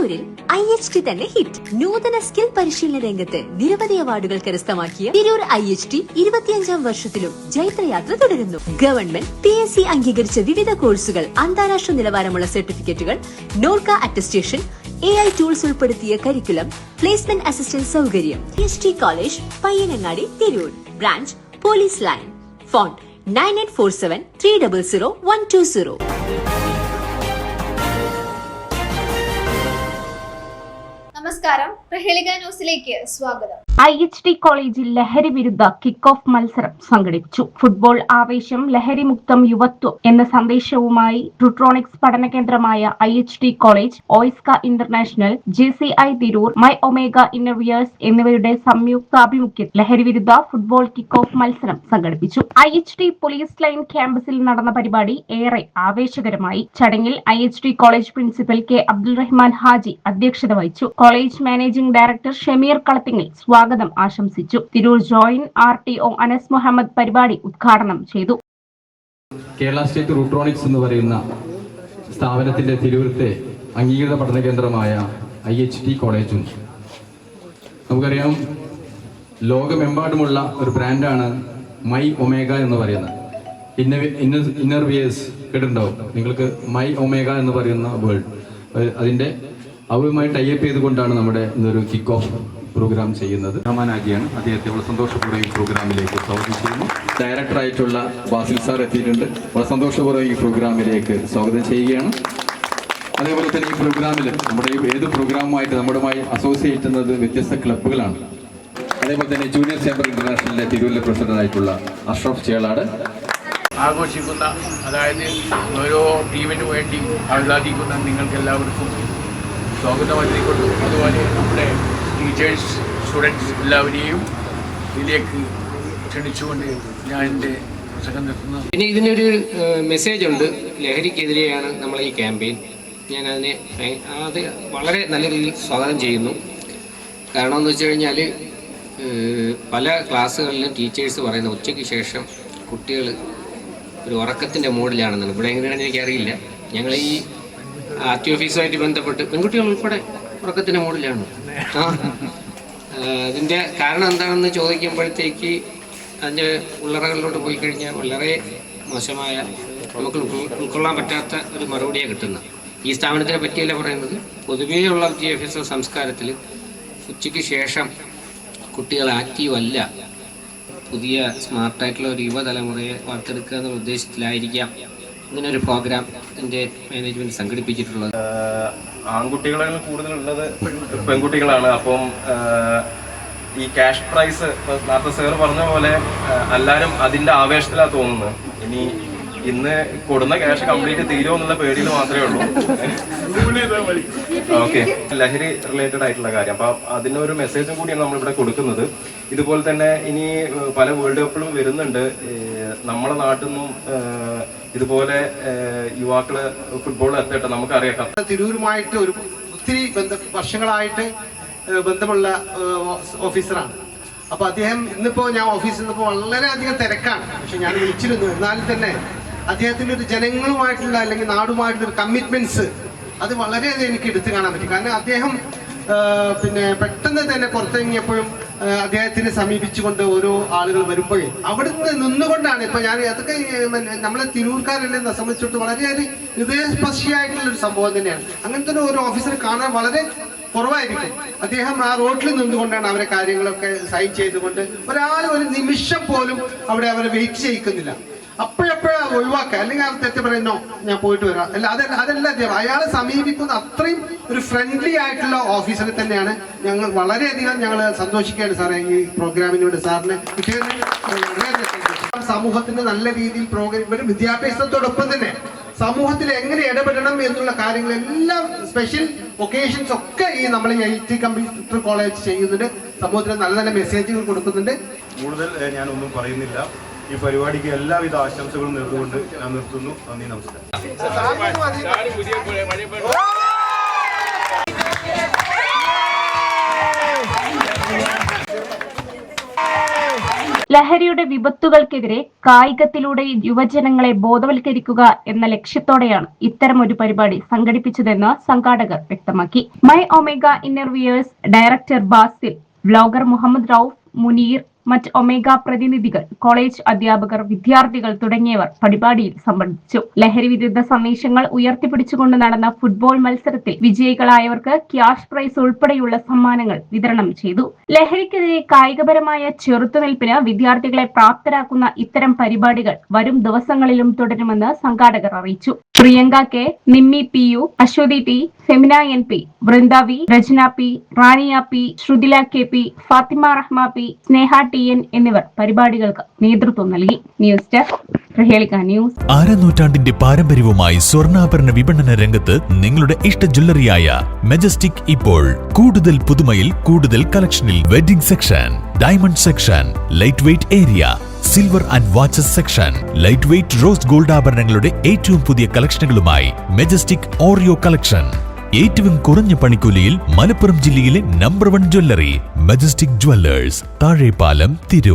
തിരൂരിൽ IHT തന്നെ hit. നൂതന സ്കിൽ പരിശീലന രംഗത്ത് നിരവധി അവാർഡുകൾ കരസ്ഥമാക്കിയ തിരൂർ IHT 25ാം വർഷത്തിലും ജൈത്രയാത്ര തുടരുന്നു. ഗവൺമെന്റ് PSC അംഗീകരിച്ച വിവിധ കോഴ്സുകൾ, അന്താരാഷ്ട്ര നിലവാരമുള്ള സർട്ടിഫിക്കറ്റുകൾ, നോർക്ക അറ്റസ്റ്റേഷൻ, AI ടൂൾസ് ഉൾപ്പെടുത്തിയ കരിക്കുലം, പ്ലേസ്മെന്റ് അസിസ്റ്റന്റ് സൗകര്യം. IHT college, Payyanangadi, Tirur. Branch police line. Phone 9847 300 120. നമസ്കാരം, പ്രഹേളിക ന്യൂസിലേക്ക് സ്വാഗതം. IHT കോളേജിൽ ലഹരി വിരുദ്ധ കിക്ക് ഓഫ് മത്സരം സംഘടിപ്പിച്ചു. ഫുട്ബോൾ ആവേശം, ലഹരി മുക്തം യുവത്വം എന്ന സന്ദേശവുമായി റുട്രോണിക്സ് പഠന കേന്ദ്രമായ IHT college, OISCA international, JCI Tirur, my Omega innerwears എന്നിവയുടെ സംയുക്താഭിമുഖ്യത്തിൽ ലഹരി വിരുദ്ധ ഫുട്ബോൾ കിക്ക് ഓഫ് മത്സരം സംഘടിപ്പിച്ചു. IHT പോലീസ് ലൈൻ ക്യാമ്പസിൽ നടന്ന പരിപാടി ഏറെ ആവേശകരമായി. ചടങ്ങിൽ IHT college principal K. Abdul Rahman Haji അധ്യക്ഷത വഹിച്ചു. College managing director Shameer Kalathingal സ്വാഗതം ആശംസിച്ചു. തിരൂർ ജോയിന്റ് RTO അനസ് മുഹമ്മദ് പരിപാടി ഉദ്ഘാടനം ചെയ്തു. കേരള സ്റ്റേറ്റ് റൂട്രോണിക്സ് എന്ന് പറയുന്ന സ്ഥാപനത്തിന്റെ തിരൂരത്തെ അംഗീകൃത പഠന കേന്ദ്രമായ IHT കോളേജും നമുക്കറിയാം, ലോകമെമ്പാടുമുള്ള ഒരു ബ്രാൻഡാണ് മൈ ഒമേഗ എന്ന് പറയുന്നത്. ഇന്നർവിയേഴ്സ് കേട്ടിട്ടുണ്ടാവും നിങ്ങൾക്ക്. മൈ ഒമേഗ എന്ന് പറയുന്ന വേൾഡ്, അതിന്റെ അവരുമായി ടൈപ്പ് ചെയ്തുകൊണ്ടാണ് നമ്മുടെ ഇന്നൊരു കിക്ക് ഓഫ് പ്രോഗ്രാം ചെയ്യുന്നത്. റഹ്മാനാജിയാണ്, അദ്ദേഹത്തെ വളരെ സന്തോഷപൂർവ്വം ഈ പ്രോഗ്രാമിലേക്ക് സ്വാഗതം ചെയ്യുന്നു. ഡയറക്ടറായിട്ടുള്ള ബാസിൽ സാർ എത്തിയിട്ടുണ്ട്. വളരെ സന്തോഷപൂർവ്വം ഈ പ്രോഗ്രാമിലേക്ക് സ്വാഗതം ചെയ്യുകയാണ്. അതേപോലെ തന്നെ ഈ പ്രോഗ്രാമിൽ നമ്മുടെ ഏത് പ്രോഗ്രാമുമായിട്ട് നമ്മുമായി അസോസിയേറ്റ് ചെയ്യുന്നത് വ്യത്യസ്ത ക്ലബ്ബുകളാണ്. അതേപോലെ തന്നെ ജൂനിയർ ചേംബർ ഇന്റർനാഷണലിലെ തിരൂരിലെ പ്രസിഡന്റായിട്ടുള്ള അഷ്റഫ് ചേളാട് ആഘോഷിക്കുന്ന, അതായത് ഓരോ ടീമിനു വേണ്ടി ആഹ്ലാദിക്കുന്ന നിങ്ങൾക്ക് എല്ലാവർക്കും സ്വാഗതം അറിയിക്കൊണ്ടു, അതുപോലെ നമ്മുടെ ടീച്ചേഴ്സ്, സ്റ്റുഡൻസ് എല്ലാവരെയും ഇതിലേക്ക് ക്ഷണിച്ചുകൊണ്ട് ഞാൻ എൻ്റെ പ്രസംഗം നിർത്തുന്നു. പിന്നെ ഇതിനൊരു മെസ്സേജ് ഉണ്ട്. ലഹരിക്കെതിരെയാണ് നമ്മൾ ഈ ക്യാമ്പയിൻ. ഞാൻ അത് വളരെ നല്ല രീതിയിൽ സ്വാഗതം ചെയ്യുന്നു. കാരണം എന്ന് വെച്ച് കഴിഞ്ഞാൽ പല ക്ലാസ്സുകളിലും ടീച്ചേഴ്സ് പറയുന്ന ഉച്ചയ്ക്ക് ശേഷം കുട്ടികൾ ഒരു ഉറക്കത്തിൻ്റെ മൂഡിലാണെന്നാണ്. ഇവിടെ എങ്ങനെയാണെന്ന് എനിക്കറിയില്ല. ഞങ്ങൾ ഈ RT ഓഫീസുമായിട്ട് ബന്ധപ്പെട്ട് പെൺകുട്ടികൾ ഉൾപ്പെടെ ഉറക്കത്തിൻ്റെ മൂഡിലാണ്. അതിൻ്റെ കാരണം എന്താണെന്ന് ചോദിക്കുമ്പോഴത്തേക്ക് അതിൻ്റെ ഉള്ളറകളിലോട്ട് പോയി കഴിഞ്ഞാൽ വളരെ മോശമായ, നമുക്ക് ഉൾക്കൊള്ളാൻ പറ്റാത്ത ഒരു മറുപടിയാണ് കിട്ടുന്നത്. ഈ സ്ഥാപനത്തിനെ പറ്റിയല്ല പറയുന്നത്, പൊതുവെയുള്ള വിദ്യാഭ്യാസ സംസ്കാരത്തിൽ ഉച്ചയ്ക്ക് ശേഷം കുട്ടികൾ ആക്റ്റീവ് അല്ല. പുതിയ സ്മാർട്ടായിട്ടുള്ള ഒരു യുവതലമുറയെ വാർത്തെടുക്കുക എന്നുള്ള ഉദ്ദേശത്തിലായിരിക്കാം ഇങ്ങനൊരു പ്രോഗ്രാം എൻ്റെ മാനേജ്മെൻറ്റ് സംഘടിപ്പിച്ചിട്ടുള്ളത്. ആൺകുട്ടികളാണ് കൂടുതലുള്ളത്, പെൺകുട്ടികളാണ്. അപ്പം ഈ ക്യാഷ് പ്രൈസ് നേരത്തെ സാർ പറഞ്ഞ പോലെ എല്ലാവരും അതിൻ്റെ ആവേശത്തിലാണ് തോന്നുന്നത്. ഇനി ഇന്ന് കൊടുന്ന ക്യാഷ് കംപ്ലീറ്റ് തീരുമോ എന്നുള്ള പേടിയിൽ മാത്രമേ ഉള്ളൂ. ഓക്കെ, ലഹരി റിലേറ്റഡ് ആയിട്ടുള്ള കാര്യം. അപ്പം അതിനൊരു മെസ്സേജും കൂടിയാണ് നമ്മളിവിടെ കൊടുക്കുന്നത്. ഇതുപോലെ തന്നെ ഇനി പല വേൾഡ് കപ്പിലും വരുന്നുണ്ട്. നമ്മുടെ നാട്ടിൽ നിന്നും ഇതുപോലെ യുവാക്കള് ഫുട്ബോളിൽ എത്തട്ടെ. നമുക്കറിയാം, തിരൂരുമായിട്ട് ഒരു ഒത്തിരി വർഷങ്ങളായിട്ട് ബന്ധമുള്ള ഓഫീസറാണ്. അപ്പോൾ അദ്ദേഹം ഇന്നിപ്പോൾ ഞാൻ ഓഫീസിൽ നിന്നിപ്പോൾ വളരെയധികം തിരക്കാണ്. പക്ഷെ ഞാൻ വിളിച്ചിരുന്നു. എന്നാലും തന്നെ അദ്ദേഹത്തിൻ്റെ ഒരു ജനങ്ങളുമായിട്ടുള്ള അല്ലെങ്കിൽ നാടുമായിട്ടുള്ള ഒരു കമ്മിറ്റ്മെന്റ്സ് അത് വളരെയധികം എനിക്ക് എടുത്തു കാണാൻ പറ്റും. കാരണം അദ്ദേഹം പിന്നെ പെട്ടെന്ന് തന്നെ പുറത്തിറങ്ങിയപ്പോഴും അദ്ദേഹത്തിനെ സമീപിച്ചുകൊണ്ട് ഓരോ ആളുകൾ വരുമ്പോഴേ അവിടുന്ന് നിന്നുകൊണ്ടാണ്. ഇപ്പൊ ഞാൻ അതൊക്കെ നമ്മളെ തിരൂർക്കാരെന്നെ സംബന്ധിച്ചിടത്ത് വളരെയധികം ഹൃദയസ്പർശിയായിട്ടുള്ളൊരു സംഭവം തന്നെയാണ്. അങ്ങനത്തെ ഒരു ഓഫീസറെ കാണാൻ വളരെ കുറവായിരിക്കും. അദ്ദേഹം ആ റോഡിൽ നിന്നുകൊണ്ടാണ് അവരെ കാര്യങ്ങളൊക്കെ സൈൻ ചെയ്തുകൊണ്ട് ഒരാൾ ഒരു നിമിഷം പോലും അവിടെ അവരെ വെയിറ്റ് ചെയ്യിക്കുന്നില്ല. അപ്പോഴപ്പോഴാ ഒഴിവാക്കുക, അല്ലെങ്കിൽ അവർ തെറ്റ് പറയുന്നോ ഞാൻ പോയിട്ട് വരാം. അതല്ല അദ്ദേഹം അയാളെ സമീപിക്കുന്ന അത്രയും ഒരു ഫ്രണ്ട്ലി ആയിട്ടുള്ള ഓഫീസറെ തന്നെയാണ്. ഞങ്ങൾ വളരെയധികം സന്തോഷിക്കുകയാണ് സാറേ ഈ പ്രോഗ്രാമിനോട്. സാറിന് സമൂഹത്തിന് നല്ല രീതിയിൽ പ്രോഗ്രാം, വിദ്യാഭ്യാസത്തോടൊപ്പം തന്നെ സമൂഹത്തിൽ എങ്ങനെ ഇടപെടണം എന്നുള്ള കാര്യങ്ങളെല്ലാം സ്പെഷ്യൽ ഒക്കേഷൻസ് ഒക്കെ ഈ നമ്മൾ IHT കമ്പ്യൂട്ടർ കോളേജ് ചെയ്യുന്നുണ്ട്. സമൂഹത്തിന് നല്ല നല്ല മെസ്സേജുകൾ കൊടുക്കുന്നുണ്ട്. കൂടുതൽ ഞാനൊന്നും പറയുന്നില്ല. ഈ പരിപാടിക്ക് എല്ലാവിധ ആശംസകളും നേർന്നുകൊണ്ട് ഞാൻ നിർത്തുന്നു. നന്ദി, നമസ്കാരം. ലഹരിയുടെ വിപത്തുകൾക്കെതിരെ കായികത്തിലൂടെ യുവജനങ്ങളെ ബോധവൽക്കരിക്കുക എന്ന ലക്ഷ്യത്തോടെയാണ് ഇത്തരം ഒരു പരിപാടി സംഘടിപ്പിച്ചതെന്ന് സംഘാടകർ വ്യക്തമാക്കി. My Omega interviewers director Basil, vlogger Muhammad Rauf, Munir, മറ്റ് ഒമേഗ പ്രതിനിധികൾ, കോളേജ് അധ്യാപകർ, വിദ്യാർത്ഥികൾ തുടങ്ങിയവർ പരിപാടിയിൽ സംബന്ധിച്ചു. ലഹരി വിരുദ്ധ സന്ദേശങ്ങൾ ഉയർത്തിപ്പിടിച്ചുകൊണ്ട് നടന്ന ഫുട്ബോൾ മത്സരത്തിൽ വിജയികളായവർക്ക് ക്യാഷ് പ്രൈസ് ഉൾപ്പെടെയുള്ള സമ്മാനങ്ങൾ വിതരണം ചെയ്തു. ലഹരിക്കെതിരെ കായികപരമായ ചെറുത്തുനിൽപ്പിന് വിദ്യാർത്ഥികളെ പ്രാപ്തരാക്കുന്ന ഇത്തരം പരിപാടികൾ വരും ദിവസങ്ങളിലും തുടരുമെന്ന് സംഘാടകർ അറിയിച്ചു. Priyanka K, Nimmi P U, Aswathy T, Femina N P, Vrinda V, Rachana P, Rania P, Sruthila K P, Fathima Rahma P, Sneha T N എന്നിവർ പരിപാടികൾക്ക് നേതൃത്വം നൽകി. News desk Prahelika news. നൂറ്റാണ്ടിന്റെ പാരമ്പര്യവുമായി സ്വർണ്ണാഭരണ വിപണന രംഗത്ത് നിങ്ങളുടെ ഇഷ്ട ജ്വല്ലറിയായ മെജസ്റ്റിക് ഇപ്പോൾ കൂടുതൽ പുതുമയിൽ കൂടുതൽ കളക്ഷനിൽ. Wedding section, diamond section, light weight area, silver and watches section, light weight rose gold ആഭരണങ്ങളുടെ ഏറ്റവും പുതിയ കളക്ഷനുകളുമായി മെജസ്റ്റിക് ഓറിയോ കളക്ഷൻ. ഏറ്റവും കുറഞ്ഞ പണിക്കൂലിയിൽ മലപ്പുറം ജില്ലയിലെ number 1 jewellery majestic Jewellers, Thazhepalam, Tirur.